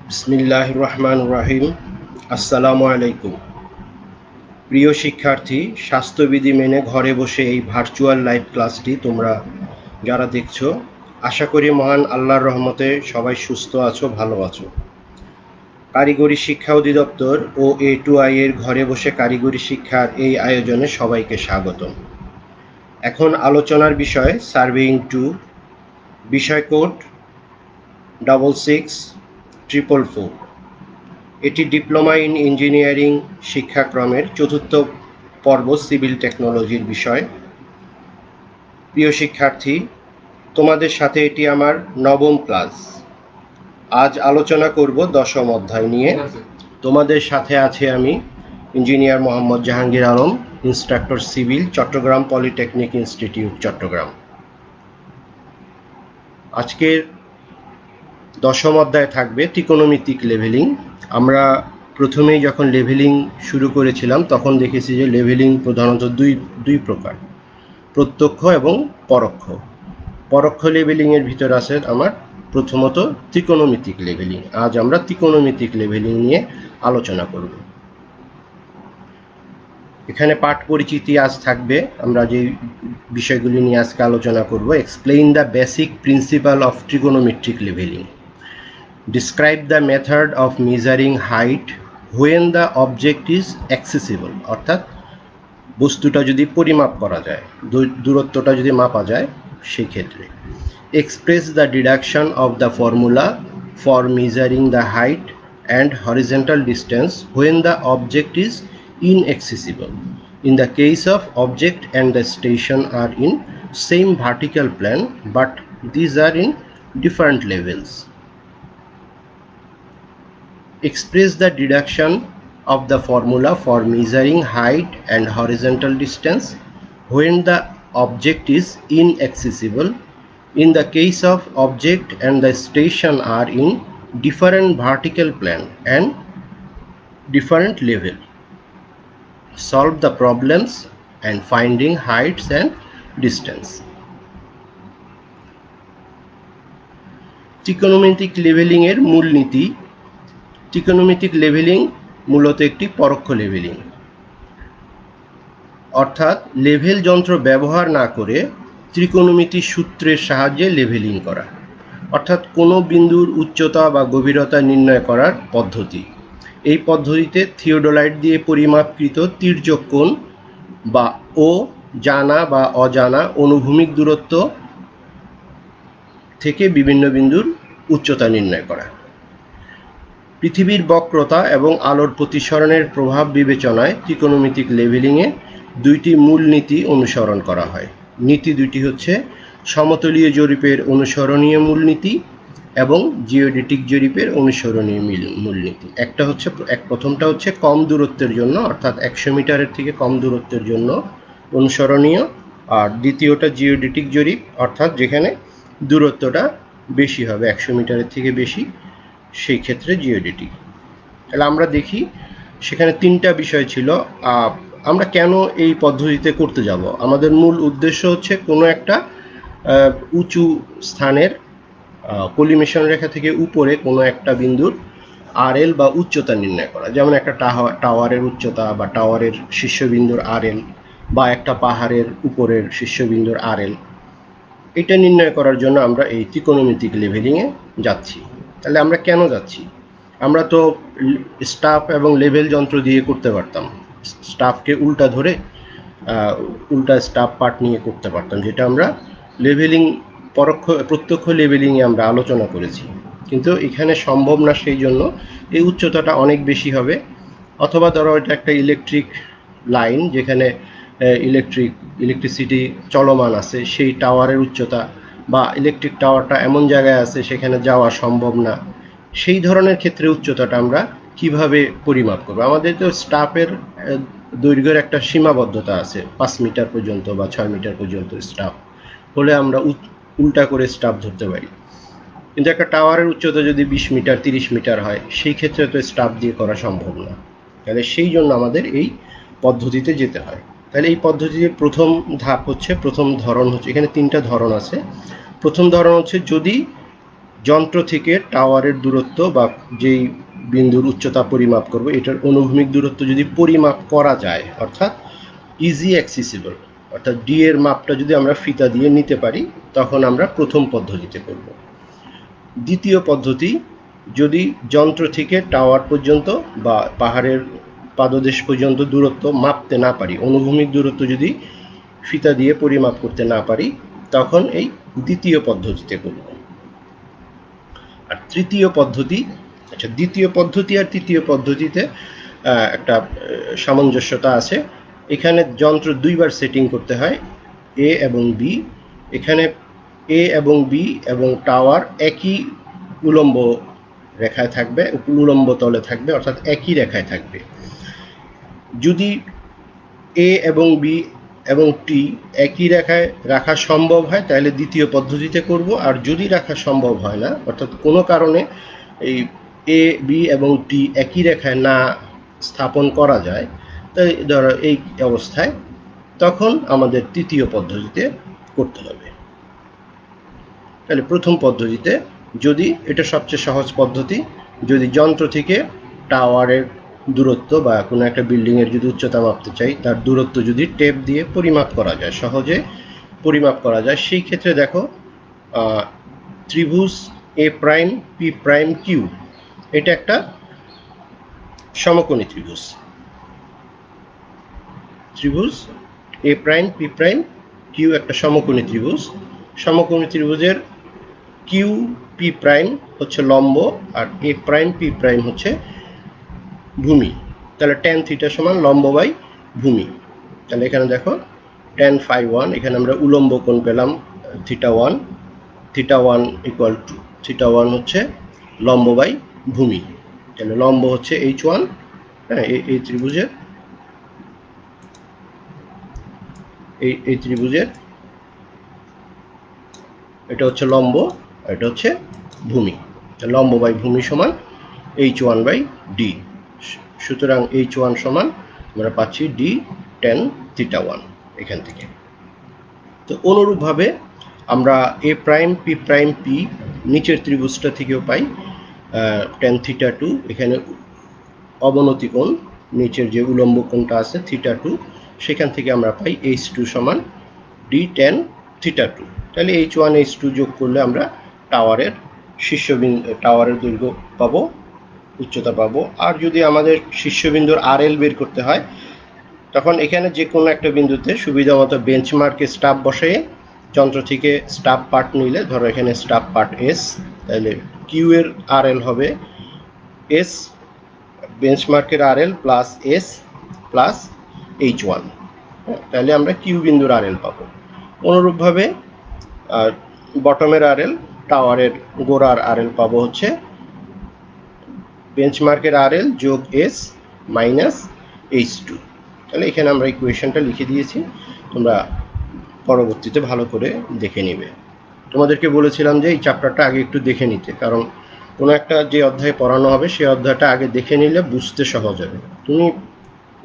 বিসমিল্লাহির রহমানির রহিম। আসসালামু আলাইকুম। প্রিয় শিক্ষার্থী, স্বাস্থ্যবিধি মেনে ঘরে বসে এই ভার্চুয়াল লাইভ ক্লাসটি তোমরা যারা দেখছো, আশা করি মহান আল্লাহর রহমতে সবাই সুস্থ আছো, ভালো আছো। কারিগরি শিক্ষা অধিদপ্তর ও A2I এর ঘরে বসে কারিগরি শিক্ষার এই আয়োজনে সবাইকে স্বাগতম। এখন আলোচনার বিষয় সার্ভেইং 2, বিষয় কোড 66444। এটি ডিপ্লোমা ইন ইঞ্জিনিয়ারিং শিক্ষাক্রমের চতুর্থ পর্ব সিভিল টেকনোলজির বিষয়। প্রিয় শিক্ষার্থী, তোমাদের সাথে এটি আমার নবম ক্লাস। আজ আলোচনা করব দশম অধ্যায় নিয়ে। তোমাদের সাথে আছে আমি engineer Mohammad Jahangir Alam, instructor civil, Chittagong polytechnic institute, Chittagong. আজকের দশম অধ্যায় থাকবে ত্রিকোণমিতিক লেভেলিং। আমরা প্রথমেই যখন লেভেলিং শুরু করেছিলাম তখন দেখেছি যে লেভেলিং প্রধানত দুই প্রকার, প্রত্যক্ষ এবং পরোক্ষ। পরোক্ষ লেভেলিংয়ের ভিতর আছে আমার প্রথমত ত্রিকোণমিতিক লেভেলিং। আজ আমরা ত্রিকোণমিতিক লেভেলিং নিয়ে আলোচনা করব। এখানে পাঠ পরিচিতি আজ থাকবে। আমরা যে বিষয়গুলি নিয়ে আজকে আলোচনা করব: explain the basic principal of trigonometric leveling, describe the method of measuring height when the object is accessible, অর্থাৎ বস্তুটা যদি পরিমাপ করা যায়, দূরত্বটা যদি মাপা যায় সেই ক্ষেত্রে। express the deduction of the formula for measuring the height and horizontal distance when the object is inaccessible in the case of object and the station are in same vertical plane but these are in different levels. Express the deduction of the formula for measuring height and horizontal distance when the object is inaccessible in the case of object and the station are in different vertical plane and different level. Solve the problems and finding heights and distance. ত্রিকোণমিতিক leveling এর মূলনীতি। ত্রিকোণমিতিক leveling মূলত একটি পরোক্ষ leveling, অর্থাৎ level যন্ত্র ব্যবহার না করে ত্রিকোণমিতি সূত্রের সাহায্যে লেভেলিং করা, অর্থাৎ কোনো বিন্দুর উচ্চতা বা গভীরতা নির্ণয় করার পদ্ধতি। এই পদ্ধতিতে থিওডোলাইট দিয়ে পরিমাপকৃত তির্যক কোণ বা ও জানা বা অজানা অনুভূমিক দূরত্ব থেকে বিভিন্ন বিন্দুর উচ্চতা নির্ণয় করা। পৃথিবীর বক্রতা এবং আলোর প্রতিসরণের প্রভাব বিবেচনায় ত্রিকোণমিতিক লেভেলিংয়ে দুইটি মূল নীতি অনুসরণ করা হয়। নীতি দুইটি হচ্ছে সমতলীয় জরিপের অনুসরণীয় মূলনীতি এবং জিওডেটিক জরিপের অনুসরণীয় মূলনীতি। প্রথমটা হচ্ছে কম দূরত্বের জন্য, অর্থাৎ 100 মিটারের থেকে কম দূরত্বের জন্য অনুসরণীয়, আর দ্বিতীয়টা জিওডেটিক জরিপ, অর্থাৎ যেখানে দূরত্বটা বেশি হবে, 100 মিটারের থেকে বেশি, সেই ক্ষেত্রে জিওডেটিক। তাহলে আমরা দেখি সেখানে তিনটা বিষয় ছিল। আমরা কেন এই পদ্ধতিতে করতে যাব? আমাদের মূল উদ্দেশ্য হচ্ছে কোনো একটা উঁচু স্থানের কোলিমেশন রেখা থেকে উপরে কোনো একটা বিন্দুর আরএল বা উচ্চতা নির্ণয় করা, যেমন একটা টাওয়ারের উচ্চতা বা টাওয়ারের শীর্ষবিন্দুর আরএল বা একটা পাহাড়ের উপরের শীর্ষবিন্দুর আরএল। এটা নির্ণয় করার জন্য আমরা এই ত্রিকোণমিতিক লেভেলিংয়ে যাচ্ছি। তাহলে আমরা কেন যাচ্ছি? আমরা তো স্টাফ এবং লেভেল যন্ত্র দিয়ে করতে পারতাম, স্টাফকে উল্টা ধরে উল্টা স্টাফ পার্ট নিয়ে করতে পারতাম, যেটা আমরা লেভেলিং প্রত্যক্ষ লেভেলিংয়ে আমরা আলোচনা করেছি। কিন্তু এখানে সম্ভব না, সেই জন্য এই উচ্চতাটা অনেক বেশি হবে। অথবা ধরো এটা একটা ইলেকট্রিক লাইন, যেখানে ইলেকট্রিসিটি চলমান আছে, সেই টাওয়ারের উচ্চতা বা ইলেকট্রিক টাওয়ারটা এমন জায়গায় আছে সেখানে যাওয়া সম্ভব না। সেই ধরনের ক্ষেত্রে উচ্চতাটা আমরা কিভাবে পরিমাপ করব? আমাদের তো স্টাফের দৈর্ঘ্যের একটা সীমাবদ্ধতা আছে, 5 মিটার পর্যন্ত বা 6 মিটার পর্যন্ত স্টাফ হলে আমরা উল্টা করে স্টাফ ধরতে পারি। কিন্তু একটা টাওয়ারের উচ্চতা যদি 20 মিটার 30 মিটার হয়, সেই ক্ষেত্রে তো স্টাফ দিয়ে করা সম্ভব না। তাহলে সেই জন্য আমাদের এই পদ্ধতিতে যেতে হয়। তাহলে এই পদ্ধতির প্রথম ধরন হচ্ছে, এখানে তিনটা ধরন আছে। প্রথম ধরন হচ্ছে যদি যন্ত্র থেকে টাওয়ারের দূরত্ব বা যেই বিন্দুর উচ্চতা পরিমাপ করব এটার অনুভূমিক দূরত্ব যদি পরিমাপ করা যায়, অর্থাৎ ইজি অ্যাক্সেসিবল, অর্থাৎ ডি এর মাপটা যদি আমরা ফিতা দিয়ে নিতে পারি, তখন আমরা প্রথম পদ্ধতিতে করব। দ্বিতীয় পদ্ধতি, যদি যন্ত্র থেকে টাওয়ার পর্যন্ত বা পাহাড়ের পাদদেশ পর্যন্ত দূরত্ব মাপতে না পারি, অনুভূমিক দূরত্ব যদি ফিতা দিয়ে পরিমাপ করতে না পারি, তখন এই দ্বিতীয় পদ্ধতিতে করব। আর তৃতীয় পদ্ধতি, আচ্ছা, দ্বিতীয় পদ্ধতি আর তৃতীয় পদ্ধতিতে একটা সামঞ্জস্যতা আছে। এখানে যন্ত্র দুইবার সেটিং করতে হয়, এ এবং বি। এখানে এ এবং বি এবং টাওয়ার একই উলম্ব রেখায় থাকবে, উলম্ব তলে থাকবে, অর্থাৎ একই রেখায় থাকবে। যদি এ এবং বি এবং টি একই রেখায় রাখা সম্ভব হয় তাহলে দ্বিতীয় পদ্ধতিতে করব, আর যদি রাখা সম্ভব হয় না, অর্থাৎ কোনো কারণে এই এ বি এবং টি একই রেখায় না স্থাপন করা যায়, তাই ধরো এই অবস্থায় তখন আমাদের তৃতীয় পদ্ধতিতে করতে হবে। তাহলে প্রথম পদ্ধতিতে, যদি এটা সবচেয়ে সহজ পদ্ধতি, যদি যন্ত্র থেকে টাওয়ারের দূরত্ব বা কোনো একটা বিল্ডিংয়ের যদি উচ্চতা মাপতে চাই, তার দূরত্ব যদি টেপ দিয়ে পরিমাপ করা যায়, সহজে পরিমাপ করা যায়, সেই ক্ষেত্রে দেখো ত্রিভুজ A prime P prime Q, এটা একটা সমকোণী ত্রিভুজ। ত্রিভুজ A prime P prime Q একটা সমকোণী ত্রিভুজ। সমকোণী ত্রিভুজের কিউ পি প্রাইম হচ্ছে লম্ব আর এ প্রাইম পি প্রাইম হচ্ছে ভূমি। তাহলে ট্যান থিটা সমান লম্ব বাই ভূমি। তাহলে এখানে দেখো ট্যান ফাই ওয়ান, এখানে আমরা উলম্ব কোণ পেলাম theta one. Theta one equal to theta one হচ্ছে লম্ব বাই ভূমি। তাহলে লম্ব হচ্ছে এইচ ওয়ান, হ্যাঁ, এই ত্রিভুজের এই ত্রিভুজের এটা হচ্ছে লম্ব, এটা হচ্ছে ভূমি। লম্ব বাই ভূমি সমান এইচ ওয়ান বাই ডি। সুতরাং এইচ ওয়ান সমান আমরা পাচ্ছি ডি ট্যান থিটা ওয়ান এখান থেকে। তো অনুরূপভাবে আমরা এ প্রাইম পি প্রাইম পি নিচের ত্রিভুজটা থেকেও পাই ট্যান থিটা টু। এখানে অবনতি কোণ, নিচের যে উলম্ব কোণটা আছে থিটা টু, সেখান থেকে আমরা পাই এইচ টু সমান ডি ট্যান থিটা টু। তাহলে এইচ ওয়ান এইচ টু যোগ করলে আমরা টাওয়ারের টাওয়ারের দৈর্ঘ্য পাবো, উচ্চতা পাবো। আর যদি আমাদের শীর্ষবিন্দুর আর এল বের করতে হয়, তখন এখানে যে কোনো একটা বিন্দুতে সুবিধা মতো বেঞ্চমার্কে স্টাফ বসে যন্ত্র থেকে স্টাফ পার্ট নিলে, ধরো এখানে স্টাফ পার্ট এস, তাহলে কিউ এর আর এল হবে এস, বেঞ্চমার্কের R L plus S plus H one. তাহলে আমরা কিউ বিন্দুর আর এল পাবো। অনুরূপভাবে বটমের আর এল, টাওয়ারের গোড়ার আর এল পাবো হচ্ছে বেঞ্চমার্কের আর এল যোগ এস মাইনাস এইচ টু। তাহলে এখানে আমরা ইকুয়েশনটা লিখে দিয়েছি, তোমরা পরবর্তীতে ভালো করে দেখে নিবে। তোমাদেরকে বলেছিলাম যে এই চ্যাপ্টারটা আগে একটু দেখে নিতে, কারণ কোনো একটা যে অধ্যায় পড়ানো হবে সেই অধ্যায়টা আগে দেখে নিলে বুঝতে সহজ হবে। তুমি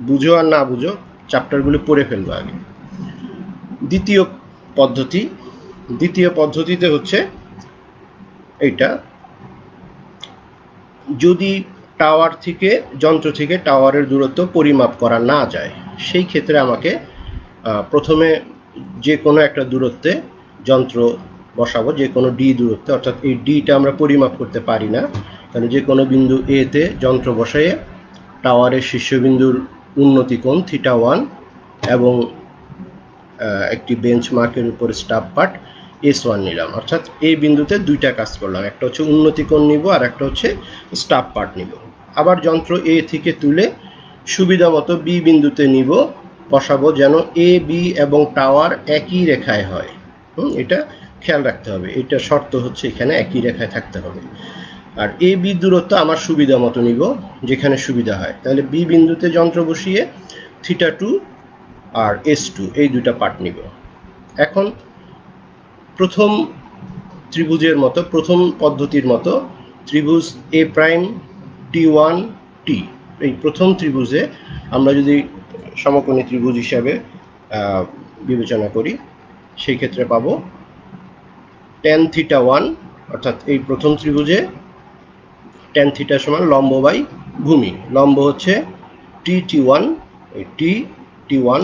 বুঝো আর না বুঝো, চ্যাপ্টারগুলো পড়ে ফেলবে আগে। দ্বিতীয় পদ্ধতিতে হচ্ছে এইটা, যদি টাওয়ার থেকে যন্ত্র থেকে টাওয়ারের দূরত্ব পরিমাপ করা না যায়, সেই ক্ষেত্রে আমাকে প্রথমে যে কোনো একটা দূরত্বে যন্ত্র বসাবো, যে কোনো ডি দূরত্বে, অর্থাৎ এই ডিটা আমরা পরিমাপ করতে পারি না, তাহলে যে কোনো বিন্দু এ তে যন্ত্র বসাইয়ে টাওয়ারের শীর্ষবিন্দুর উন্নতি কোণ থিটা ওয়ান এবং একটি বেঞ্চমার্কের উপর স্টাফ পার্ট এস ওয়ান নিলাম। অর্থাৎ এই বিন্দুতে দুইটা কাজ করলাম, একটা হচ্ছে উন্নতি কোণ নিব আর একটা হচ্ছে স্টাফ পার্ট নিব। আবার যন্ত্র এ থেকে তুলে সুবিধা মতো বি বিন্দুতে নিব, বসাবো, যেন এ বি এবং টাওয়ার একই রেখায় হয়। এটা খেয়াল রাখতে হবে, এটা শর্ত হচ্ছে এখানে একই রেখায় থাকতে হবে। আর এ বি দূরত্ব আমার সুবিধা মতো নিব, যেখানে সুবিধা হয়। তাহলে বি বিন্দুতে যন্ত্র বসিয়ে থিটা টু আর এস টু এই দুইটা পার্ট নিব। এখন প্রথম ত্রিভুজের মতো, প্রথম পদ্ধতির মতো ত্রিভুজ A prime T one T, এই প্রথম ত্রিভুজে আমরা যদি সমকোণী ত্রিভুজ হিসাবে বিবেচনা করি, সেই ক্ষেত্রে পাবো ট্যান থিটা ওয়ান অর্থাৎ এই প্রথম ত্রিভুজে tan থিটা সমান লম্ব বাই ভূমি। লম্ব হচ্ছে tt1, এই tt1,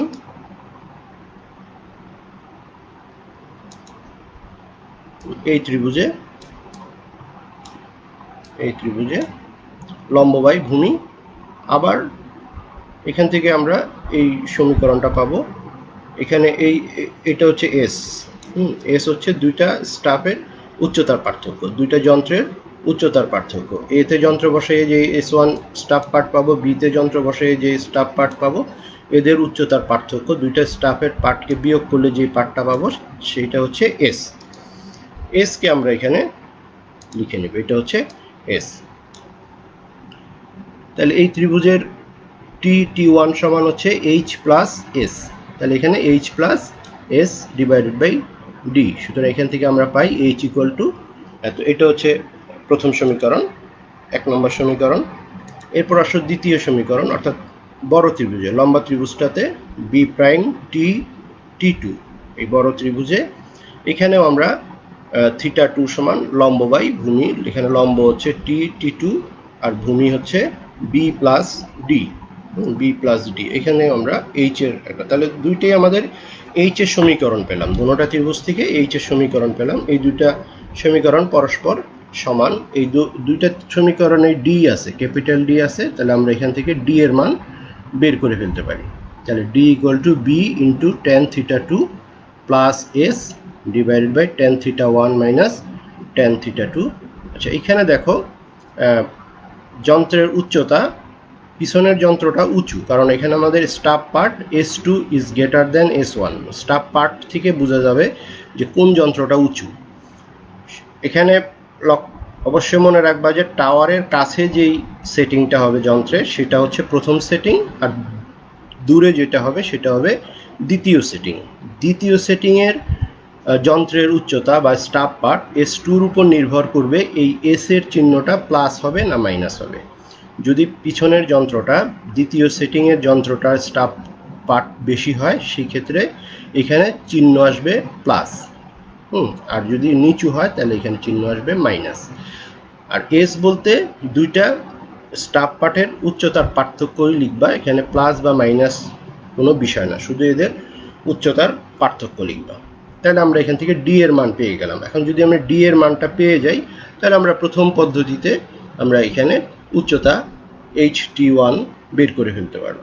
এই ত্রিভুজে লম্ব বাই ভূমি। আবার এখান থেকে আমরা এই সমীকরণটা পাবো। এখানে এটা হচ্ছে এস, এস হচ্ছে দুইটা স্টাফের উচ্চতার পার্থক্য, দুইটা যন্ত্রের উচ্চতার পার্থক্য। এতে যন্ত্র বসিয়ে যে S1 স্টাফ পার্ট পাবো, বিতে যন্ত্র বসিয়ে যে স্টাফ পার্ট পাবো, এদের উচ্চতার পার্থক্য। দুইটা স্টাফের পার্টকে বিয়োগ করলে যে পার্টটা পাবো সেইটা হচ্ছে এস। এসকে আমরা এখানে লিখে নেব, এটা হচ্ছে এস। তাহলে এই ত্রিভুজের tt1 সমান হচ্ছে h প্লাস এস। তাহলে এখানে h plus S divided by D. সুতরাং এখান থেকে আমরা পাই h ইকুয়াল টু এত। এটা হচ্ছে প্রথম সমীকরণ, 1 নম্বর সমীকরণ। এরপর আসো দ্বিতীয় সমীকরণ, অর্থাৎ বড় ত্রিভুজে, লম্বা ত্রিভুজটাতে বি প্রাইম টি2, এই বড় ত্রিভুজে এখানেও আমরা θ2 সমান লম্ব বাই ভূমি। এখানে লম্ব হচ্ছে টি2 আর ভূমি হচ্ছে বি প্লাস ডি, এখানে আমরা এইচ এর একটা, তাহলে দুইটাই আমাদের এইচ এর সমীকরণ পেলাম, দুটোটা ত্রিভুজ থেকে এইচ এর সমীকরণ পেলাম। এই দুইটা সমীকরণ পরস্পর সমান। এই দুইটা সমীকরণে ডি আছে, ক্যাপিটাল ডি আছে, তাহলে আমরা এখান থেকে ডি এর মান বের করে ফেলতে পারি। তাহলে D equal to B into tan θ2 plus S divided by tan θ1 minus tan θ2। আচ্ছা, এখানে দেখো যন্ত্রের উচ্চতা, পিছনের যন্ত্রটা উঁচু, কারণ এখানে আমাদের staff part S2 is greater than S1। Staff part থেকে বোঝা যাবে যে কোন যন্ত্রটা উঁচু। এখানে অবশ্যই মনে রাখবা যে টাওয়ারের কাছে যেই সেটিংটা হবে যন্ত্রের, সেটা হচ্ছে প্রথম সেটিং, আর দূরে যেটা হবে সেটা হবে দ্বিতীয় সেটিং। দ্বিতীয় সেটিংয়ের যন্ত্রের উচ্চতা বা স্টাফ পার্ট S2-র উপর নির্ভর করবে এই এস এর চিহ্নটা প্লাস হবে না মাইনাস হবে। যদি পিছনের যন্ত্রটা, দ্বিতীয় সেটিংয়ের যন্ত্রটার স্টাফ পার্ট বেশি হয়, সেই ক্ষেত্রে এখানে চিহ্ন আসবে প্লাস, আর যদি নিচু হয় তাহলে এখানে চিহ্ন আসবে মাইনাস। আর এস বলতে দুইটা স্টাফ পার্টের উচ্চতার পার্থক্যই লিখবা, এখানে প্লাস বা মাইনাস কোনো বিষয় না, শুধু এদের উচ্চতার পার্থক্য লিখবা। তাহলে আমরা এখান থেকে ডি এর মান পেয়ে গেলাম। এখন যদি আমরা ডি এর মানটা পেয়ে যাই, তাহলে আমরা প্রথম পদ্ধতিতে আমরা এখানে উচ্চতা ht1 বের করে ফেলতে পারব।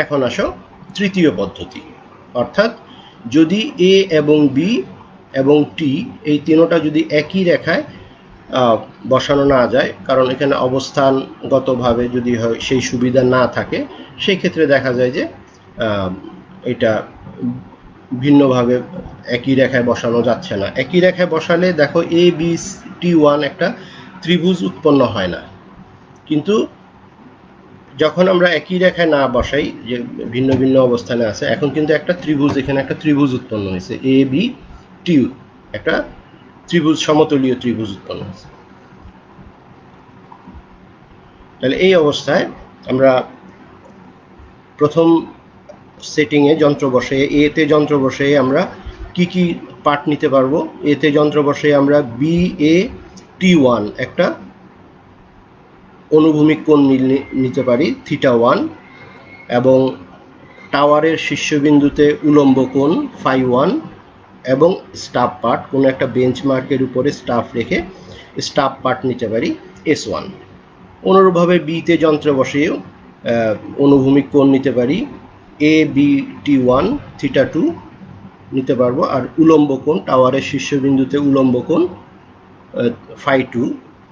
এখন আসো তৃতীয় পদ্ধতি, অর্থাৎ যদি এ এবং বি এবং টি এই তিনটা যদি একই রেখায় বসানো না যায়, কারণ এখানে অবস্থানগতভাবে যদি সেই সুবিধা না থাকে, সেই ক্ষেত্রে দেখা যায় যে এটা ভিন্নভাবে একই রেখায় বসানো যাচ্ছে না। একই রেখায় বসালে দেখো এ বি টি1 একটা ত্রিভুজ উৎপন্ন হয় না। কিন্তু যখন আমরা একই রেখায় না বসাই, যে ভিন্ন ভিন্ন অবস্থানে আছে, এখন কিন্তু একটা ত্রিভুজ, এখানে একটা ত্রিভুজ উৎপন্ন হয়েছে, এ বি টি, একটা ত্রিভুজ, সমতলীয় ত্রিভুজ উৎপন্ন হয়েছে। তাহলে এই অবস্থায় আমরা প্রথম সেটিংয়ে যন্ত্র বসে, এতে যন্ত্র বসে আমরা কি কি পার্ট নিতে পারবো। এতে যন্ত্র বসে আমরা বি এ টি1 একটা অনুভূমিক কোণ নিতে পারি θ1, এবং টাওয়ারের শীর্ষবিন্দুতে উলম্ব কোণ φ1, এবং স্টাফ পার্ট কোনো একটা বেঞ্চমার্কের উপরে স্টাফ রেখে স্টাফ পার্ট নিতে পারি S1। অনুরূপভাবে বিতে যন্ত্র বসেও অনুভূমিক কোণ নিতে পারি এ বি টি1 θ2 নিতে পারবো, আর উলম্ব কোণ, টাওয়ারের শীর্ষবিন্দুতে উলম্ব কোণ φ2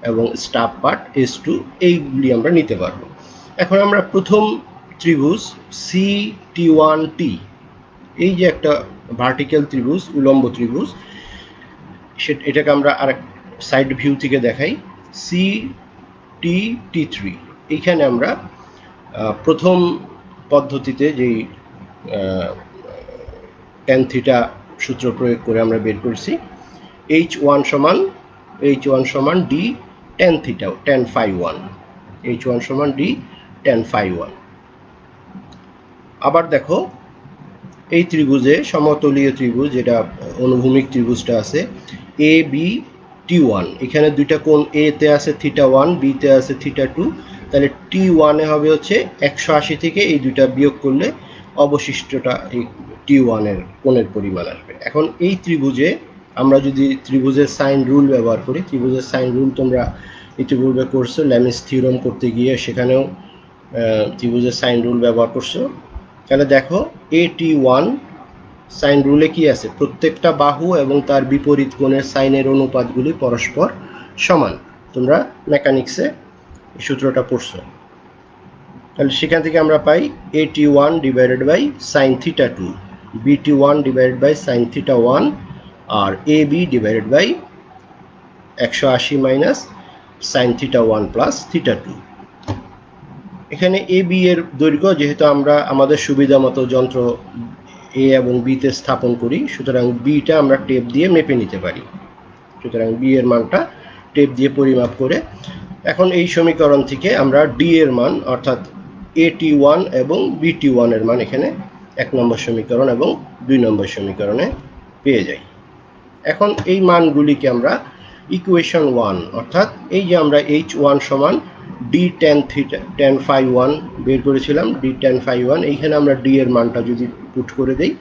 এবং স্টাফ পার্ট S2, এইগুলি আমরা নিতে পারবো। এখন আমরা প্রথম ত্রিভুজ CT1T, এই যে একটা ভার্টিক্যাল ত্রিভুজ, উলম্ব ত্রিভুজ, এটাকে আমরা আরেক সাইড ভিউ থেকে দেখাই। CTT3, এইখানে আমরা প্রথম পদ্ধতিতে যেই tan থিটা সূত্র প্রয়োগ করে আমরা বের করছি H1 সমান D tan theta, tan φ1, H1 সমান D tan φ1। আবার দেখো এই ত্রিভুজে সমতলীয় ত্রিভুজ যেটা অনুভূমিক ত্রিভুজটা আছে এ বি T1, এখানে দুইটা কোণ এ তে আছে θ1, বি তে আছে θ2, তাহলে T1 এ হবে হচ্ছে 180 থেকে এই দুইটা বিয়োগ করলে অবশিষ্টটা এই T1 এর কোণের পরিমাণ আসবে। এখন এই ত্রিভুজে আমরা যদি ত্রিভুজের সাইন রুল ব্যবহার করি, ত্রিভুজের সাইন রুল তোমরা ইতিপূর্বে করছো ল্যামিস থিওরাম করতে গিয়ে, সেখানেও ত্রিভুজের সাইন রুল ব্যবহার করছো। তাহলে দেখো AT1 সাইন রুলে কি আছে, প্রত্যেকটা বাহু এবং তার বিপরীত কোণের সাইনের অনুপাতগুলি পরস্পর সমান। তোমরা মেকানিক্সে এই সূত্রটা পড়ছো। তাহলে সেখান থেকে আমরা পাই AT1 divided by sine θ2, BT1 divided by sine θ1, আর AB divided by 180 minus sine θ1 plus θ2। এখানে AB এর দৈর্ঘ্য যেহেতু আমরা আমাদের সুবিধা মতো যন্ত্র এ এবং বিতে স্থাপন করি, সুতরাং বিটা আমরা টেপ দিয়ে মেপে নিতে পারি। সুতরাং বি এর মানটা টেপ দিয়ে পরিমাপ করে এখন এই সমীকরণ থেকে আমরা ডি এর মান অর্থাৎ AT1 এবং BT1 এর মান এখানে 1 নম্বর সমীকরণ এবং 2 নম্বর সমীকরণে পেয়ে যাই। এখন এই মানগুলিকে আমরা ইকুয়েশন 1 অর্থাৎ এই যে আমরা H1 সমান D tan phi 1 বের করেছিলাম, D tan phi 1, এইখানে আমরা D এর মানটা যদি পুট করে দেই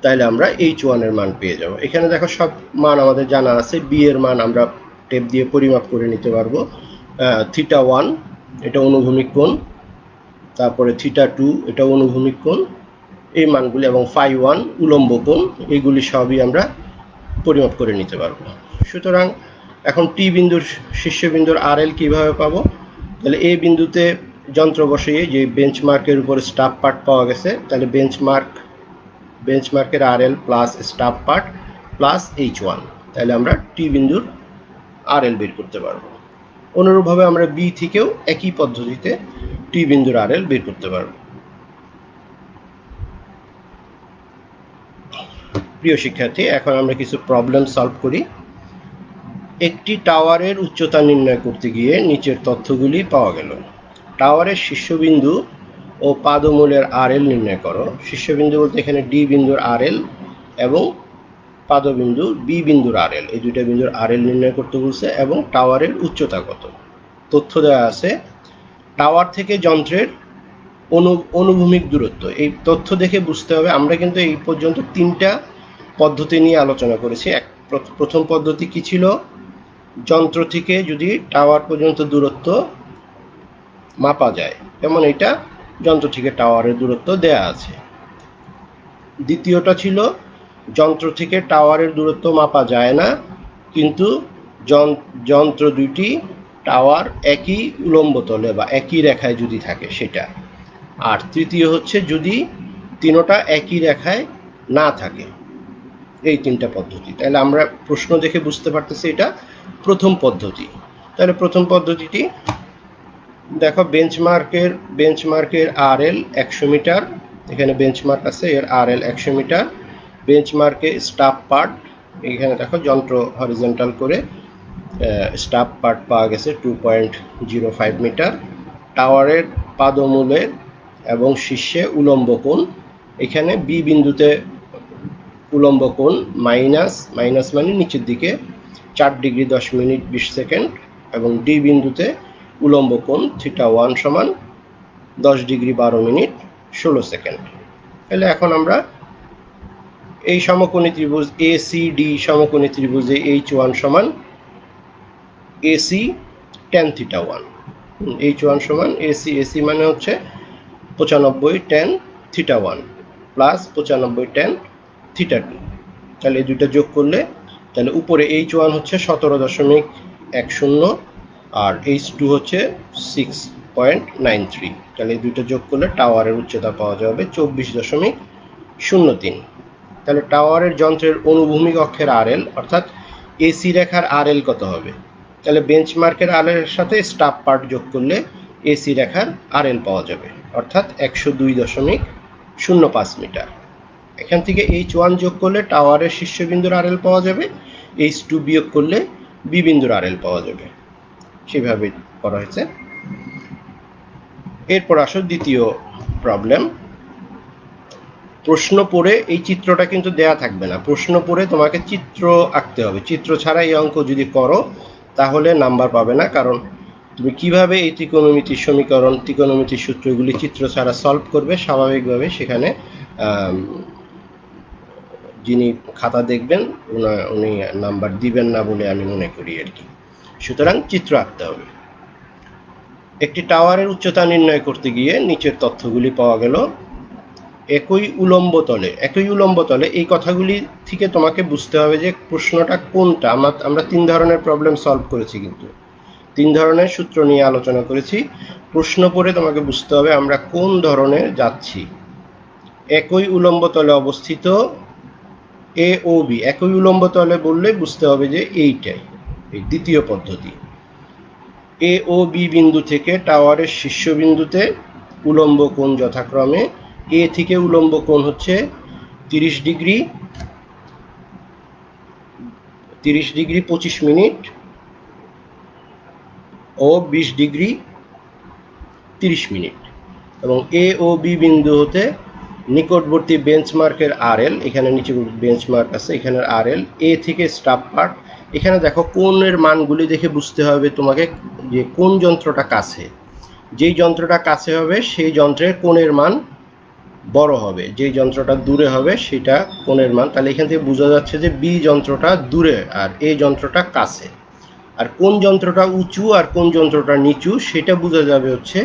তাহলে আমরা H1 এর মান পেয়ে যাব। এখানে দেখো সব মান আমাদের জানা আছে। B এর মান আমরা টেপ দিয়ে পরিমাপ করে নিতে পারবো। θ1 এটা অনুভূমিক কোণ, তারপরে θ2 এটা অনুভূমিক কোণ, এই মানগুলি, এবং phi 1 উলম্ব কোণ, এইগুলি সবই আমরা পরিমাপ করে নিতে পারবো। সুতরাং এখন টি বিন্দুর শীর্ষবিন্দুর RL কিভাবে পাবো? তাহলে এই বিন্দুতে যন্ত্র বসিয়ে যে বেঞ্চমার্কের উপর স্টাফ পার্ট পাওয়া গেছে, তাহলে বেঞ্চমার্কের RL plus staff part plus H1, তাহলে আমরা টি বিন্দুর RL বের করতে পারবো। অনুরূপভাবে আমরা বি থেকেও একই পদ্ধতিতে টি বিন্দুর RL বের করতে পারবো। প্রিয় শিক্ষার্থী, এখন আমরা কিছু প্রবলেম সলভ করি। একটি টাওয়ারের উচ্চতা নির্ণয় করতে গিয়ে নিচের তথ্যগুলি পাওয়া গেল। টাওয়ারের শীর্ষবিন্দু ও পাদমূলের RL নির্ণয় করো। শীর্ষবিন্দু বলতে এখানে ডি বিন্দুর RL এবং পাদবিন্দু বি বিন্দুর RL, এই দুইটা বিন্দুর RL নির্ণয় করতে বলছে, এবং টাওয়ারের উচ্চতা কত। তথ্য দেওয়া আছে টাওয়ার থেকে যন্ত্রের অনুভূমিক দূরত্ব। এই তথ্য দেখে বুঝতে হবে আমরা কিন্তু এই পর্যন্ত 3টা পদ্ধতি নিয়ে আলোচনা করেছি। প্রথম পদ্ধতি কি ছিল? যন্ত্র থেকে যদি টাওয়ার পর্যন্ত দূরত্ব মাপা যায়, যেমন এটা যন্ত্র থেকে টাওয়ারের দূরত্ব দেয়া আছে। দ্বিতীয়টা ছিল যন্ত্র থেকে টাওয়ারের দূরত্ব মাপা যায় না, কিন্তু যন্ত্র দুটি টাওয়ার একই উলম্ব তলে বা একই রেখায় যদি থাকে সেটা। আর তৃতীয় হচ্ছে যদি তিনোটা একই রেখায় না থাকে। এই 3টা পদ্ধতি। তাহলে আমরা প্রশ্ন দেখে বুঝতে পারতেছি এটা প্রথম পদ্ধতি। তাহলে প্রথম পদ্ধতিটি দেখো, বেঞ্চমার্কের RL 100 মিটার, এখানে বেঞ্চমার্ক আছে, এর RL 100 মিটার। বেঞ্চমার্কে স্টাফ পার্ট, এখানে দেখো যন্ত্র হরিজন্টাল করে স্টাফ পার্ট পাওয়া গেছে 2.05 মিটার। টাওয়ারের পাদমূলের এবং শীর্ষে উলম্ব কোণ, এখানে বি বিন্দুতে উলম্ব কোণ মাইনাস মানে নিচের দিকে 4 ডিগ্রি 10 মিনিট 20 সেকেন্ড, এবং ডি বিন্দুতে উলম্ব কোণ θ1 সমান 10 ডিগ্রি 12 মিনিট 16 সেকেন্ড। তাহলে এখন আমরা এই সমকোণী ত্রিভুজ ACD সমকোণী ত্রিভুজে H1 সমান AC tan θ1, H1 সমান AC মানে হচ্ছে 95 tan θ1 প্লাস 95 tan θ2। তাহলে এই দুইটা যোগ করলে তাহলে উপরে H1 হচ্ছে 17.10 আর H2 হচ্ছে 6.93। তাহলে এই দুইটা যোগ করলে টাওয়ারের উচ্চতা পাওয়া যাবে 24.03। তাহলে টাওয়ারের যন্ত্রের অনুভূমিক অক্ষের RL অর্থাৎ AC রেখার RL কত হবে? তাহলে বেঞ্চমার্কের RL এর সাথে স্টাফ পার্ট যোগ করলে AC রেখার RL পাওয়া যাবে অর্থাৎ 102.05 মিটার। এখান থেকে H1 যোগ করলে টাওয়ারের শীর্ষবিন্দুর RL পাওয়া যাবে, H2 বিয়োগ করলে বি বিন্দুর RL পাওয়া যাবে। সেভাবে করা হয়েছে। এরপর আসো দ্বিতীয় প্রবলেম। প্রশ্ন পড়ে এই চিত্রটা কিন্তু দেয়া থাকবে না, প্রশ্ন পড়ে তোমাকে চিত্র আঁকতে হবে। চিত্র ছাড়া এই অঙ্ক যদি করো তাহলে নাম্বার পাবে না, কারণ তুমি কিভাবে এই ত্রিকোণমিতির সমীকরণ, ত্রিকোণমিতির সূত্রগুলি চিত্র ছাড়া সলভ করবে, স্বাভাবিকভাবে সেখানে যিনি খাতা দেখবেন উনি নাম্বার দিবেন না বলে আমি মনে করি আর কি। সুতরাং চিত্র আঁকতে হবে। একটি টাওয়ারের উচ্চতা নির্ণয় করতে গিয়ে নিচের তথ্যগুলি পাওয়া গেল। একই উলম্ব তলে এই কথাগুলি থেকে তোমাকে বুঝতে হবে যে প্রশ্নটা কোনটা। আমরা 3 ধরনের প্রবলেম সলভ করেছি, কিন্তু 3 ধরনের সূত্র নিয়ে আলোচনা করেছি। প্রশ্ন পড়ে তোমাকে বুঝতে হবে আমরা কোন ধরনের যাচ্ছি। একই উলম্ব তলে অবস্থিত এ ও বি, একই উলম্ব তলে বললে বুঝতে হবে যে এইটাই, এই দ্বিতীয় পদ্ধতি। এ ও বি বিন্দু থেকে টাওয়ারের শীর্ষবিন্দুতে উলম্ব কোণ যথাক্রমে এ থেকে উলম্ব কোণ হচ্ছে 30 ডিগ্রি 25 মিনিট ও 20 ডিগ্রি 30 মিনিট, এবং এ ও বি বিন্দু হতে নিকটবর্তী বেঞ্চমার্কের আরএল, এখানে নিচে বেঞ্চমার্ক আছে, এখানে আরএল, এ থেকে স্টাফ পার্ট। এখানে দেখো কোণের মানগুলি দেখে বুঝতে হবে তোমাকে যে কোন যন্ত্রটা কাছে। যেই যন্ত্রটা কাছে হবে সেই যন্ত্রের কোণের মান বড় হবে, যেই যন্ত্রটা দূরে হবে সেটা কোণের মান। তাহলে এখান থেকে বোঝা যাচ্ছে যে বি যন্ত্রটা দূরে আর এ যন্ত্রটা কাছে। আর কোন যন্ত্রটা উঁচু আর কোন যন্ত্রটা নিচু সেটা বোঝা যাবে হচ্ছে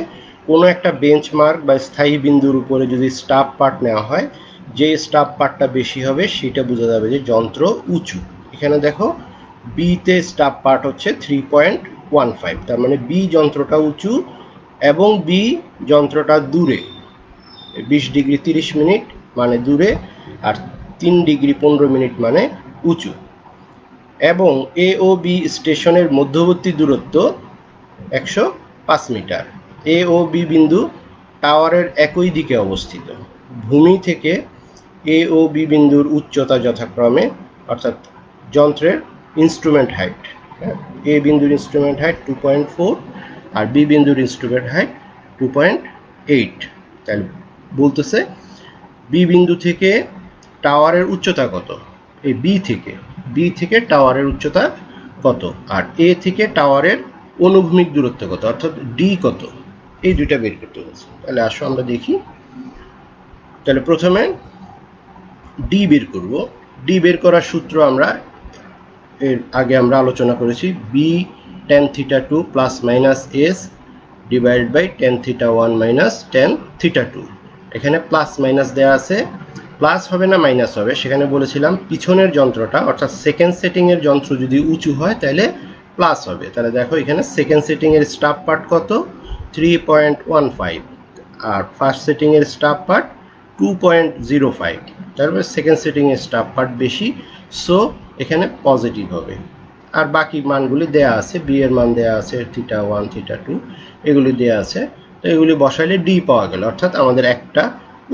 কোনো একটা বেঞ্চমার্ক বা স্থায়ী বিন্দুর উপরে যদি স্টাফ পার্ট নেওয়া হয়, যে স্টাফ পার্টটা বেশি হবে সেটা বোঝা যাবে যে যন্ত্র উঁচু। এখানে দেখো বিতে স্টাফ পার্ট হচ্ছে 3.15, তার মানে বি যন্ত্রটা উঁচু এবং বি যন্ত্রটা দূরে। 20 ডিগ্রি 30 মিনিট মানে দূরে, আর 3 ডিগ্রি 15 মিনিট মানে উঁচু। এবং এ ও বি স্টেশনের মধ্যবর্তী দূরত্ব 105 মিটার। এ ও বি বিন্দু টাওয়ারের একই দিকে অবস্থিত। ভূমি থেকে এ ও বি বিন্দুর উচ্চতা যথাক্রমে, অর্থাৎ যন্ত্রের ইনস্ট্রুমেন্ট হাইট, এ বিন্দুর ইনস্ট্রুমেন্ট হাইট 2.4 আর বি বিন্দুর ইনস্ট্রুমেন্ট হাইট 2.8। তাহলে বলতেছে বি বিন্দু থেকে টাওয়ারের উচ্চতা কত, এই বি থেকে টাওয়ারের উচ্চতা কত, আর এ থেকে টাওয়ারের অনুভূমিক দূরত্ব কত, অর্থাৎ ডি কত, এই দুইটা বের করতে বলছে। তাহলে আসো আমরা দেখি। তাহলে প্রথমে ডি বের করব। ডি বের করার সূত্র আমরা এর আগে আমরা আলোচনা করেছি, B tan θ2 plus minus S divided by tan θ1 minus tan θ2। এখানে প্লাস মাইনাস দেওয়া আছে, প্লাস হবে না মাইনাস হবে, সেখানে বলেছিলাম পিছনের যন্ত্রটা অর্থাৎ সেকেন্ড সেটিং এর যন্ত্র যদি উঁচু হয় তাহলে প্লাস হবে। তাহলে দেখো এখানে সেকেন্ড সেটিং এর স্টাফ পার্ট কত, 3.15, আর ফার্স্ট সেটিং এর স্টাফ পার্ট 2.05, তারপরে সেকেন্ড সেটিং এর স্টাফ পার্ট বেশি, সো এখানে পজিটিভ হবে। আর বাকি মানগুলি দেয়া আছে, বি এর মান দেয়া আছে θ1 θ2 এগুলি দেয়া আছে। তো এগুলি বসাইলে ডি পাওয়া গেল, অর্থাৎ আমাদের একটা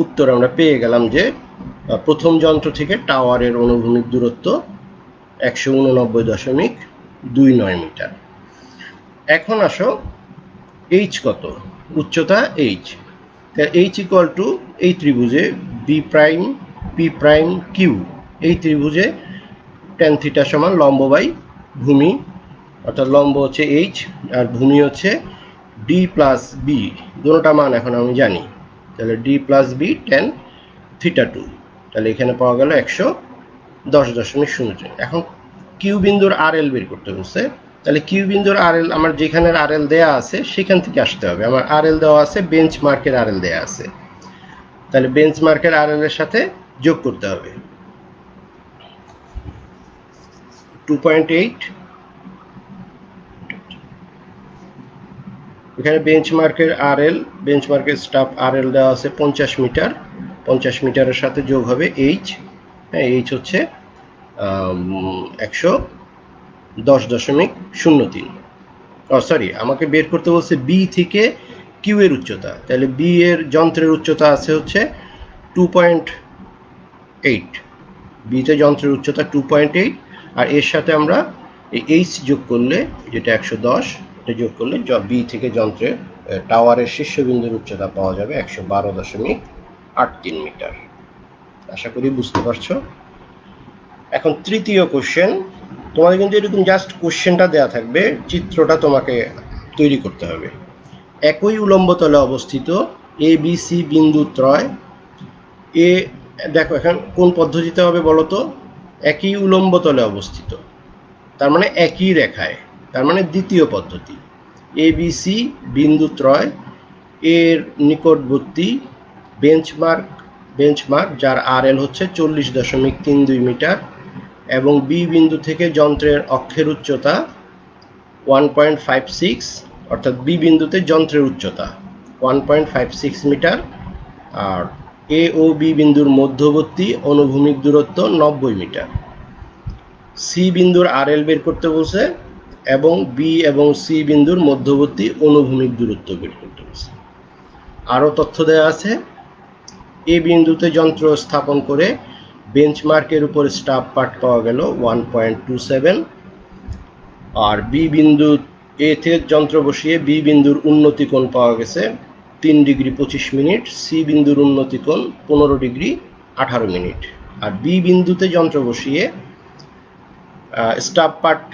উত্তর আমরা পেয়ে গেলাম যে প্রথম যন্ত্র থেকে টাওয়ারের অনুভূমিক দূরত্ব 189.29 মিটার। এখন আসো এইচ কত, উচ্চতা এইচ। এইচ ইকুয়াল টু এই ত্রিভুজে B prime P prime Q, এই ত্রিভুজে tan θ সমান লম্ব বাই ভূমি, অর্থাৎ লম্ব হচ্ছে এইচ আর ভূমি হচ্ছে ডি প্লাস বি, দুটোটা মান এখন আমি জানি। তাহলে ডি প্লাস বি tan θ2, তাহলে এখানে পাওয়া গেল 110.0। এখন কিউ বিন্দুর আর এল বের করতে বলছে। তাহলে কিউ বিন্দুর আর এল আমার যেখানে আর এল দেওয়া আছে সেখান থেকে আসতে হবে। আমার আর এল দেওয়া আছে, বেঞ্চ মার্কের আর এল দেওয়া আছে, তাহলে বেঞ্চ মার্কের আর এল এর সাথে যোগ করতে হবে 2.8। এখানে বেঞ্চমার্কের আর এল, বেঞ্চমার্কের স্টাফ আর এল দেওয়া আছে 50 মিটার, 50 মিটারের সাথে যোগ হবে এইচ। হ্যাঁ, এইচ হচ্ছে 110.03। সরি, আমাকে বের করতে বলছে বি থেকে কিউ এর উচ্চতা। তাহলে বি এর যন্ত্রের উচ্চতা আছে হচ্ছে 2.8, বিতে যন্ত্রের উচ্চতা 2.8, আর এর সাথে আমরা এই এইচ যোগ করলে যেটা 110, এটা যোগ করলে বি থেকে যন্ত্রের টাওয়ারের শীর্ষবিন্দুর উচ্চতা পাওয়া যাবে 112.83 মিটার। আশা করি বুঝতে পারছো। এখন তৃতীয় কোশ্চেন, তোমাদের কিন্তু এরকম জাস্ট কোশ্চেনটা দেওয়া থাকবে, চিত্রটা তোমাকে তৈরি করতে হবে। একই উলম্ব তলে অবস্থিত এ বি সি বিন্দু ত্রয় এ, দেখো এখন কোন পদ্ধতিতে হবে বলো তো? একই উলম্ব তলে অবস্থিত, তার মানে একই রেখায়, তার মানে দ্বিতীয় পদ্ধতি। এ বি সি বিন্দু ত্রয় এর নিকটবর্তী বেঞ্চমার্ক যার আরএল হচ্ছে 40.32 মিটার এবং বি বিন্দু থেকে যন্ত্রের অক্ষের উচ্চতা 1.56, অর্থাৎ বি বিন্দুতে যন্ত্রের উচ্চতা 1.56 মিটার, আর এ ও বি বিন্দুর মধ্যবর্তী অনুভূমিক দূরত্ব 90 মিটার। সি বিন্দুর আরএল বের করতে বলছে এবং বি এবং সি বিন্দুর মধ্যবর্তী অনুভূমিক দূরত্ব বের করতে বলছে। আরও তথ্য দেওয়া আছে, এ বিন্দুতে যন্ত্র স্থাপন করে বেঞ্চমার্কের উপর স্টাফ পার্ট পাওয়া গেল 1.27, আর বি বিন্দু এ থেকে যন্ত্র বসিয়ে বি বিন্দুর উন্নতি কোণ পাওয়া গেছে 3 ডিগ্রি 25 মিনিট, সি বিন্দুর উন্নতি কোণ 15 ডিগ্রি 18 মিনিট। আর বি বিন্দুতে যন্ত্র বসিয়ে স্টাফ পার্ট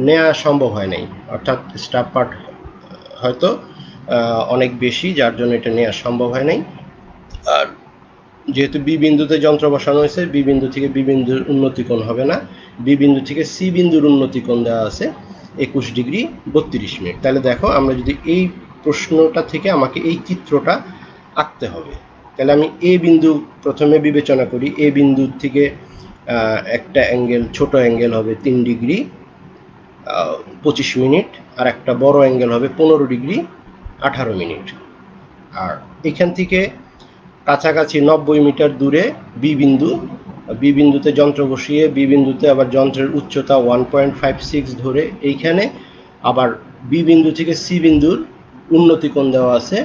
নেওয়া সম্ভব হয় নাই, অর্থাৎ স্টাফ পার্ট হয়তো অনেক বেশি, যার জন্য এটা নেওয়া সম্ভব হয় নাই। আর যেহেতু বি বিন্দুতে যন্ত্র বসানো হয়েছে, বি বিন্দু থেকে বি বিন্দুর উন্নতি কোণ হবে না, বি বিন্দু থেকে সি বিন্দুর উন্নতি কোণ দেওয়া আছে 21 ডিগ্রি 32 মিনিট। তাহলে দেখো, আমরা যদি এই প্রশ্নটা থেকে আমাকে এই চিত্রটা আঁকতে হবে, তাহলে আমি এ বিন্দু প্রথমে বিবেচনা করি। এ বিন্দু থেকে একটা অ্যাঙ্গেল, ছোট অ্যাঙ্গেল হবে 3 ডিগ্রি 25 মিনিট, আর একটা বড় অ্যাঙ্গেল হবে 15 ডিগ্রি 18 মিনিট। আর এখান থেকে কাছাকাছি 90 মিটার দূরে বি বিন্দুতে যন্ত্র বসিয়ে বি বিন্দুতে আবার যন্ত্রের উচ্চতা 1.56 ধরে এইখানে আবার বি বিন্দু থেকে সি বিন্দুর উন্নতি কোণ দেওয়া আছে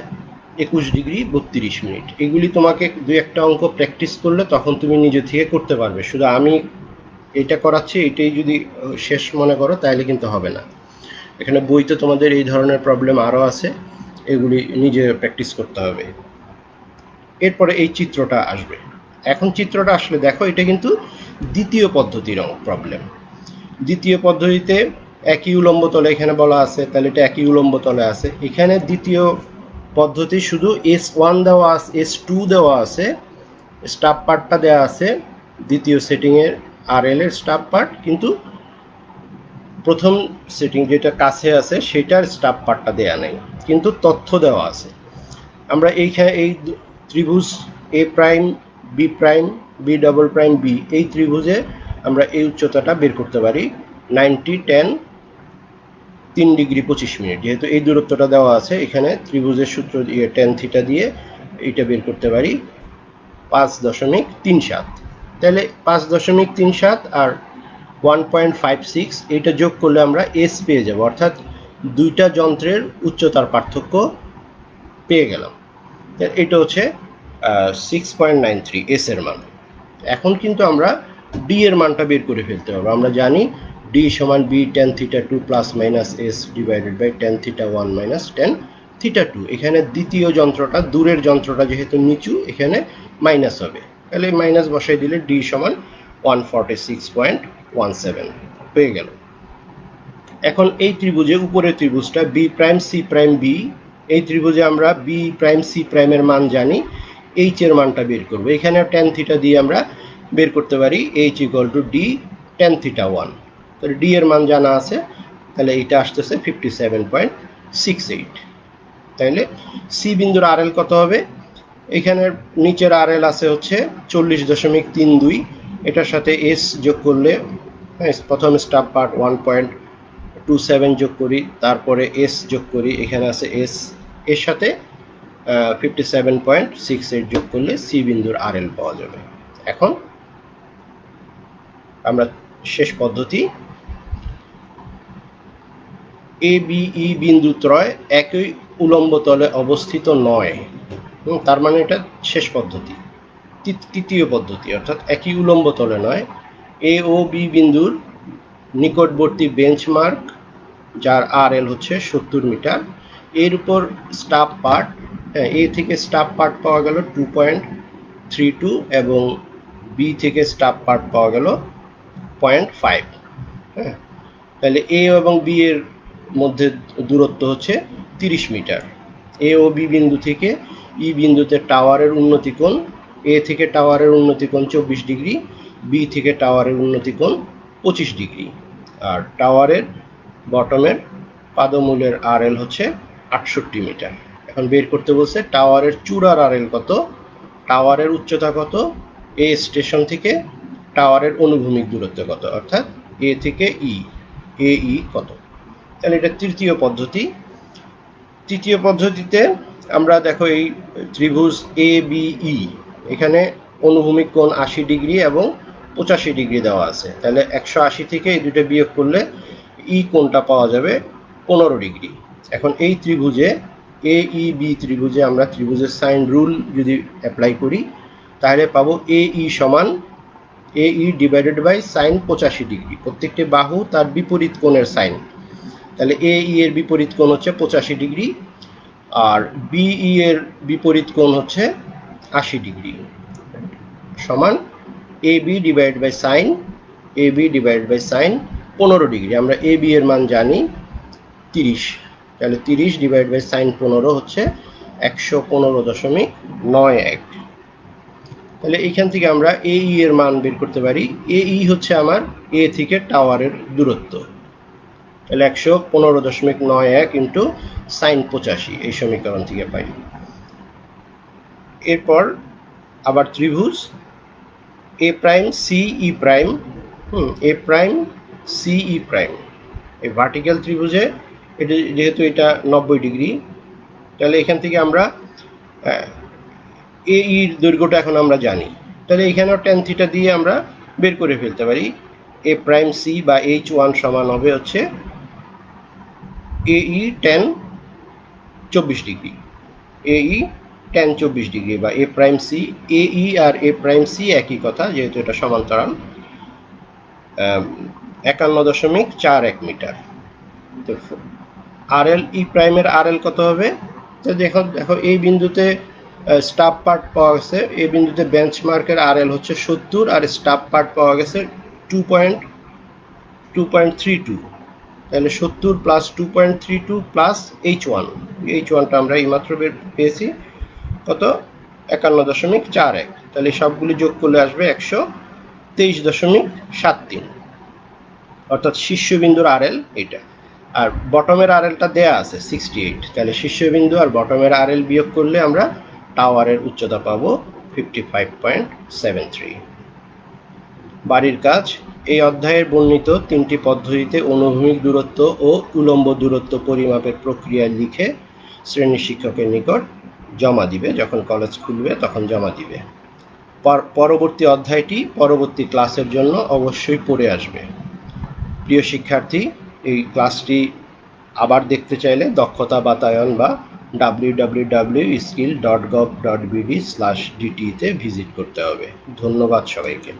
21 ডিগ্রি 32 মিনিট। এগুলি তোমাকে দুই একটা অঙ্ক প্র্যাকটিস করলে তখন তুমি নিজে থেকে করতে পারবে। শুধু আমি এটা করাচ্ছি, এটাই যদি শেষ মনে করো তাহলে কিন্তু হবে না। এখানে বইতে তোমাদের এই ধরনের প্রবলেম আরও আছে, এগুলি নিজে প্র্যাকটিস করতে হবে। এরপরে এই চিত্রটা আসবে। এখন চিত্রটা আসলে দেখো, এটা কিন্তু দ্বিতীয় পদ্ধতির প্রবলেম। দ্বিতীয় পদ্ধতিতে একই উলম্ব তলে এখানে বলা আছে, তাহলে এটা একই উলম্ব তলে আছে। এখানে দ্বিতীয় পদ্ধতি শুধু S1 দেওয়া আছে, S2 দেওয়া আছে, স্টাফ পার্টটা দেওয়া আছে দ্বিতীয় সেটিংয়ের RL এর স্টাফ পার্ট, কিন্তু প্রথম সেটিং যেটা কাছে আছে সেটার স্টাফ পার্টটা দেওয়া নেই, কিন্তু তথ্য দেওয়া আছে। আমরা এইখানে এই ত্রিভুজ A prime B double prime B, এই ত্রিভুজে আমরা এই উচ্চতাটা বের করতে পারি 90 10 3 ডিগ্রি 25 মিনিট। যেহেতু এই দূরত্বটা দেওয়া আছে, এখানে ত্রিভুজের সূত্র দিয়ে tan থিটা দিয়ে এইটা বের করতে পারি 5.37। তাহলে 5.37 আর 1.56 এইটা যোগ করলে আমরা এস পেয়ে যাব, অর্থাৎ দুইটা যন্ত্রের উচ্চতার পার্থক্য পেয়ে গেলাম। এটা হচ্ছে 6.93 এস এর মান। এখন কিন্তু আমরা ডি এর মানটা বের করে ফেলতে হবে। আমরা জানি ডি সমান B tan theta 2 plus minus S divided by tan theta 1 minus tan theta 2। এখানে দ্বিতীয় যন্ত্রটা, দূরের যন্ত্রটা যেহেতু নিচু, এখানে মাইনাস হবে, তাহলে মাইনাস বসাই দিলে ডি সমান 146.17 হয়ে গেল। এখন এই ত্রিভুজে, উপরের ত্রিভুজটা B prime C prime B, এই ত্রিভুজে আমরা বি প্রাইম সি প্রাইমের মান জানি, এইচ এর মানটা বের করবো। এখানে tan থিটা দিয়ে আমরা বের করতে পারি H equal two D tan theta 1। তাহলে ডি এর মান জানা আছে, তাহলে এইটা আসতেছে 57.68। তাহলে সি বিন্দুর আরএল কত হবে? এখানে নিচের আরএল আছে হচ্ছে 40.32, এটার সাথে এস যোগ করলে, প্রথম স্টাফ পার্ট 1.27 যোগ করি, তারপরে এস যোগ করি, এখানে আছে এস, এর সাথে 57.68 যোগ করলে সি বিন্দুর আরএল পাওয়া যাবে। এখন আমরা শেষ পদ্ধতি, এ বি ই বিন্দু ত্রয় একই উলম্ব তলে অবস্থিত নয়, তার মানে এটা শেষ পদ্ধতি। তৃতীয় পদ্ধতি, অর্থাৎ একই উলম্ব তলে নয়, এ ও বি বিন্দুর নিকটবর্তী বেঞ্চমার্ক যার আরএল হচ্ছে 70 মিটার, এর উপর স্টাফ পার্ট, এ থেকে স্টাফ পার্ট পাওয়া গেল 2.32 এবং বি থেকে স্টাফ পার্ট পাওয়া গেল 0.5। হ্যাঁ, তাহলে এ এবং বি এর মধ্যে দূরত্ব হচ্ছে 30 মিটার। এ ও বি বিন্দু থেকে ই বিন্দুতে টাওয়ারের উন্নতি কোণ, এ থেকে টাওয়ারের উন্নতি কোণ 24 ডিগ্রি, বি থেকে টাওয়ারের উন্নতি কোণ 25 ডিগ্রি। আর টাওয়ারের বটমের পাদমূলের আরএল হচ্ছে 68 মিটার। এখন বের করতে বলছে টাওয়ারের চূড়ার আরএল কত, টাওয়ারের উচ্চতা কত, এ স্টেশন থেকে টাওয়ারের অনুভূমিক দূরত্ব কত, অর্থাৎ এ থেকে ই, এ ই কত। তাহলে এটা তৃতীয় পদ্ধতি। তৃতীয় পদ্ধতিতে আমরা দেখো এই ত্রিভুজ এ বি ই, এখানে অনুভূমিক কোণ 80 ডিগ্রি এবং 85 ডিগ্রি দেওয়া আছে। তাহলে 180 থেকে এই দুটো বিয়োগ করলে ই কোণটা পাওয়া যাবে 15 ডিগ্রি। এখন এই ত্রিভুজে এ ই বি ত্রিভুজে আমরা ত্রিভুজের সাইন রুল যদি অ্যাপ্লাই করি তাহলে পাবো এ ই সমান A E divided by sine 85 degree. প্রত্যেকটি বাহু তার বিপরীত কোণের সাইন। তাহলে এ ই এর বিপরীত কোণ হচ্ছে 85 ডিগ্রি, আর বিই এর বিপরীত কোণ হচ্ছে 80 ডিগ্রি, সমান A B divide by sine, A B divide by sine 15 degree. আমরা এ বি এর মান জানি 30, তাহলে 30 ডিভাইড বাই সাইন 15 হচ্ছে 115.91। তাহলে এইখান থেকে আমরা এ ই এর মান বের করতে পারি। এ ই হচ্ছে আমার এ থেকে টাওয়ারের দূরত্ব, তাহলে 115.91 ইন্টু সাইন 85 এই সমীকরণ থেকে পাই। এরপর আবার ত্রিভুজ A prime C E prime, A prime C E prime, এই ভার্টিক্যাল ত্রিভুজে এটা যেহেতু এটা 90 ডিগ্রি, তাহলে এখান থেকে আমরা এ ইর দৈর্ঘ্যটা এখন আমরা জানি, তাহলে এখানেও ট্যান থিটা দিয়ে আমরা বের করে ফেলতে পারি। এ প্রাইম সি বা H1 সমান হবে হচ্ছে এ ই ট্যান 24 ডিগ্রি, এ ই ট্যান 24 ডিগ্রি বা এ প্রাইম সি। এ ই আর এ প্রাইম সি একই কথা, যেহেতু এটা সমান্তরাল। 51.41 মিটার। তো আর এল ই প্রাইমের আর এল কত হবে? তো দেখো এই বিন্দুতে স্টাফ পার্ট পাওয়া গেছে, এই বিন্দুতে বেঞ্চমার্কের আর এল হচ্ছে 70 আর স্টাফ পার্ট পাওয়া গেছে 2.32, তাহলে 70 প্লাস 2.32 প্লাস H1, H1টা আমরা এইমাত্র পেয়েছি কত, 51.41। তাহলে সবগুলি যোগ করলে আসবে 123.73, অর্থাৎ শীর্ষবিন্দুর আরএল এটা। আর বটমের আরএলটা দেয়া আছে 68, তাহলে শীর্ষবিন্দু আর বটমের আরএল বিয়োগ করলে আমরা টাওয়ারের উচ্চতা পাবো 55.73। বাড়ির কাজ, এই অধ্যায়ের বর্ণিত 3টি পদ্ধতিতে অনুভূমিক দূরত্ব ও উলম্ব দূরত্ব পরিমাপের প্রক্রিয়া লিখে শ্রেণী শিক্ষকের নিকট জমা দিবে, যখন কলেজ খুলবে তখন জমা দিবে। পরবর্তী অধ্যায়টি পরবর্তী ক্লাসের জন্য অবশ্যই পড়ে আসবে। প্রিয় শিক্ষার্থী, এই ক্লাসটি আবার দেখতে চাইলে দক্ষতা বাতায়ন বা www.skill.gov.bd/dt তে ভিজিট করতে হবে। ধন্যবাদ সবাইকে।